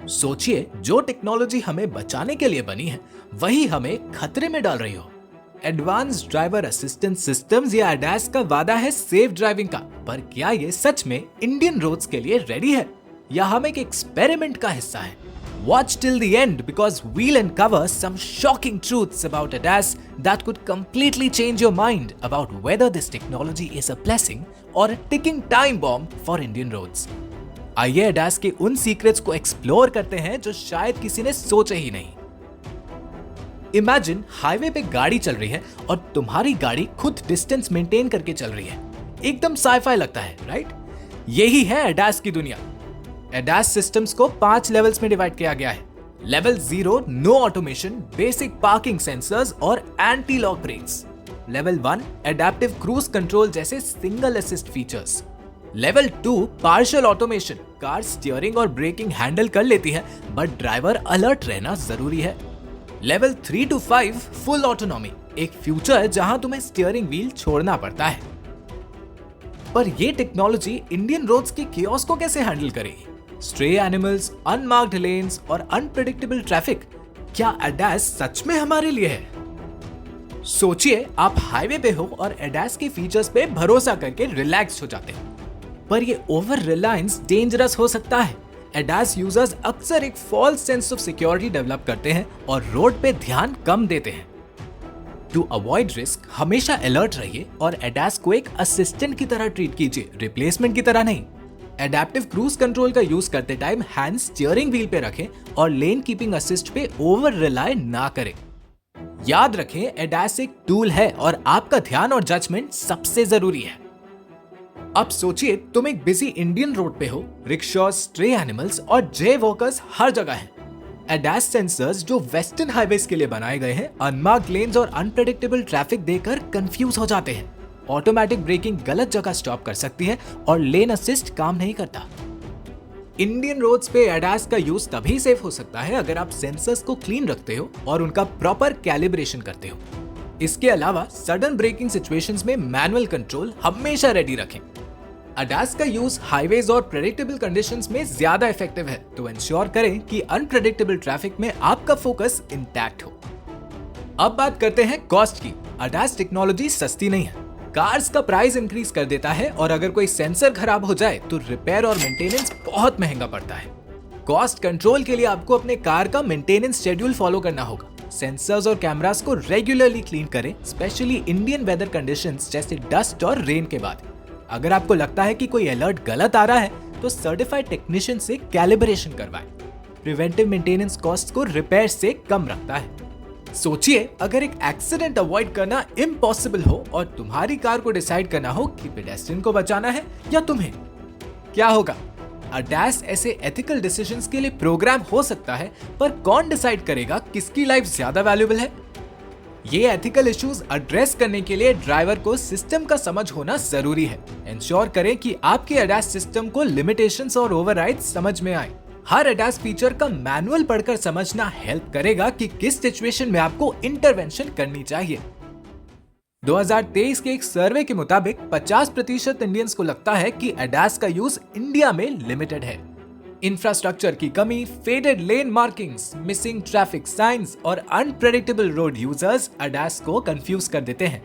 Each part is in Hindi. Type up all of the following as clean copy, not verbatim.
सोचिए, जो टेक्नोलॉजी हमें बचाने के लिए बनी है वही हमें खतरे में डाल रही हो। एडवांस ड्राइवर असिस्टेंस सिस्टम्स या ADAS का वादा है सेफ ड्राइविंग का, पर क्या ये सच में इंडियन रोड्स के लिए रेडी है या हम एक एक्सपेरिमेंट का हिस्सा है? Watch till the end because we'll uncover some shocking truths about ADAS that could completely change your mind about whether this technology is a blessing or a ticking time bomb for Indian roads. आइए ADAS के उन सीक्रेट्स को एक्सप्लोर करते हैं जो शायद किसी ने सोचे ही नहीं। इमेजिन हाईवे पे गाड़ी चल रही है और तुम्हारी गाड़ी खुद डिस्टेंस मेंटेन करके चल रही है। एकदम साइफाई लगता है, राइट? यही है ADAS की दुनिया। ADAS सिस्टम्स को 5 लेवल्स में डिवाइड किया गया है। Level 0 no automation, basic parking sensors और anti lock brakes. Level 1 adaptive cruise control जैसे single assist features. Level 2 partial automation, car steering और ब्रेकिंग हैंडल कर लेती है बट ड्राइवर अलर्ट रहना जरूरी है। लेवल 3 to 5 फुल ऑटोनॉमी, एक फ्यूचर जहां तुम्हें स्टीयरिंग व्हील छोड़ना पड़ता है। पर ये टेक्नोलॉजी इंडियन रोड्स की कियोस्क को कैसे हैंडल करेगी? स्ट्रे एनिमल्स, अनमार्क्ड लेन्स और अनप्रेडिक्टेबल ट्रैफिक, क्या ADAS सच में हमारे लिए है? सोचिए, आप हाईवे पे हो और ADAS के फीचर्स पे भरोसा करके रिलैक्स हो जाते हैं, पर ये ओवर रिलायंस डेंजरस हो सकता है। ADAS यूजर्स अक्सर एक false sense of security develop करते हैं और रोड पे ध्यान कम देते हैं। टू अवॉइड रिस्क हमेशा अलर्ट रहिए और ADAS को एक असिस्टेंट की तरह ट्रीट कीजिए, रिप्लेसमेंट की तरह नहीं। एडेप्टिव क्रूज कंट्रोल का यूज करते टाइम हैंड स्टीयरिंग व्हील पे रखें और लेन कीपिंग असिस्ट पे ओवर रिलाय ना करें। याद रखें, ADAS एक टूल है और आपका ध्यान और जजमेंट सबसे जरूरी है। अब सोचिए, तुम एक बिजी इंडियन रोड पे हो, रिक्शा, स्ट्रे एनिमल्स और जे वॉकर्स हर जगह हैं। ADAS सेंसर्स जो वेस्टर्न हाईवेज के लिए बनाए गए हैं, अनमार्क्ड लेन्स और अनप्रेडिक्टेबल ट्रैफिक देकर कंफ्यूज हो जाते हैं। ऑटोमेटिक ब्रेकिंग गलत जगह स्टॉप कर सकती है और लेन असिस्ट काम नहीं करता। इंडियन रोड्स पे ADAS का यूज तभी सेफ हो सकता है अगर आप सेंसर्स को क्लीन रखते हो और उनका प्रॉपर कैलिब्रेशन करते हो। इसके अलावा सडन ब्रेकिंग सिचुएशंस में मैनुअल कंट्रोल हमेशा रेडी रखें। ADAS का यूज हाईवेज और प्रेडिक्टेबल कंडीशंस में ज्यादा इफेक्टिव है, तो इंश्योर करें कि अनप्रेडिक्टेबल ट्रैफिक में आपका फोकस इंटैक्ट हो। अब बात करते हैं कॉस्ट की। ADAS टेक्नोलॉजी सस्ती नहीं है। कार्स का प्राइस इंक्रीज कर देता है और अगर कोई सेंसर खराब हो जाए तो रिपेयर और मेंटेनेंस बहुत महंगा पड़ता है। कॉस्ट कंट्रोल के लिए आपको अपने कार का मेंटेनेंस शेड्यूल फॉलो करना होगा। सेंसर्स और कैमरास को रेगुलरली क्लीन करें, स्पेशली इंडियन वेदर कंडीशंस जैसे डस्ट और रेन के बाद। अगर आपको लगता है कि कोई अलर्ट गलत आ रहा है तो सर्टिफाइड टेक्नीशियन से कैलिब्रेशन करवाएं। प्रिवेंटिव मेंटेनेंस कॉस्ट को रिपेयर से कम रखता है। सोचिए, अगर एक एक्सीडेंट अवॉइड करना इम्पॉसिबल हो और तुम्हारी कार को डिसाइड करना हो कि पेडेस्ट्रियन को बचाना है या तुम्हें, क्या होगा? ADAS ऐसे एथिकल डिसीजंस के लिए प्रोग्राम हो सकता है, पर कौन डिसाइड करेगा किसकी लाइफ ज्यादा वैल्यूएबल है? ये एथिकल इश्यूज एड्रेस करने के लिए ड्राइवर को सिस्टम का समझ होना जरूरी है। इंश्योर करें कि आपके ADAS सिस्टम को लिमिटेशंस और ओवरराइड्स समझ में आए। हर ADAS फीचर का मैनुअल पढ़कर समझना हेल्प करेगा कि किस सिचुएशन में आपको इंटरवेंशन करनी चाहिए। 2023 के एक सर्वे के मुताबिक 50% इंडियंस को लगता है कि ADAS का यूज इंडिया में लिमिटेड है। इंफ्रास्ट्रक्चर की कमी, फेडेड लेन मार्किंग्स, मिसिंग ट्रैफिक साइंस और अनप्रेडिक्टेबल रोड यूजर्स ADAS को कंफ्यूज कर देते हैं।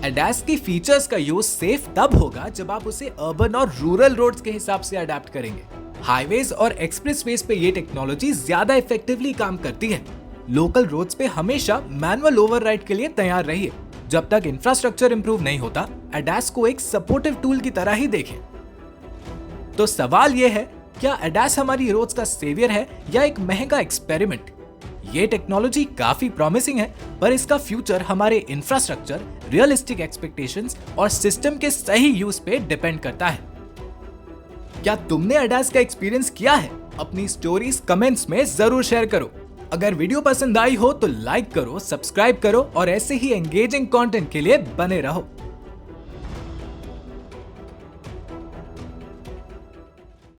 ADAS की फीचर्स का यूज सेफ तब होगा जब आप उसे अर्बन और रूरल रोड्स के हिसाब से अडेप्ट करेंगे। हाईवेज और एक्सप्रेसवेज पे ये टेक्नोलॉजी ज्यादा इफेक्टिवली काम करती है। लोकल रोड्स पे हमेशा मैनुअल ओवरराइड के लिए तैयार रहिए। जब तक इंफ्रास्ट्रक्चर इंप्रूव नहीं होता, ADAS को एक सपोर्टिव टूल की तरह ही देखें। तो सवाल ये है, क्या ADAS हमारी रोड्स का सेवियर है या एक महंगा एक्सपेरिमेंट? ये टेक्नोलॉजी काफी प्रॉमिसिंग है, पर इसका फ्यूचर हमारे इंफ्रास्ट्रक्चर, रियलिस्टिक एक्सपेक्टेशंस और सिस्टम के सही यूज पे डिपेंड करता है। क्या तुमने ADAS का एक्सपीरियंस किया है? अपनी स्टोरीज कमेंट्स में जरूर शेयर करो। अगर वीडियो पसंद आई हो तो लाइक करो, सब्सक्राइब करो और ऐसे ही एंगेजिंग कंटेंट के लिए बने रहो।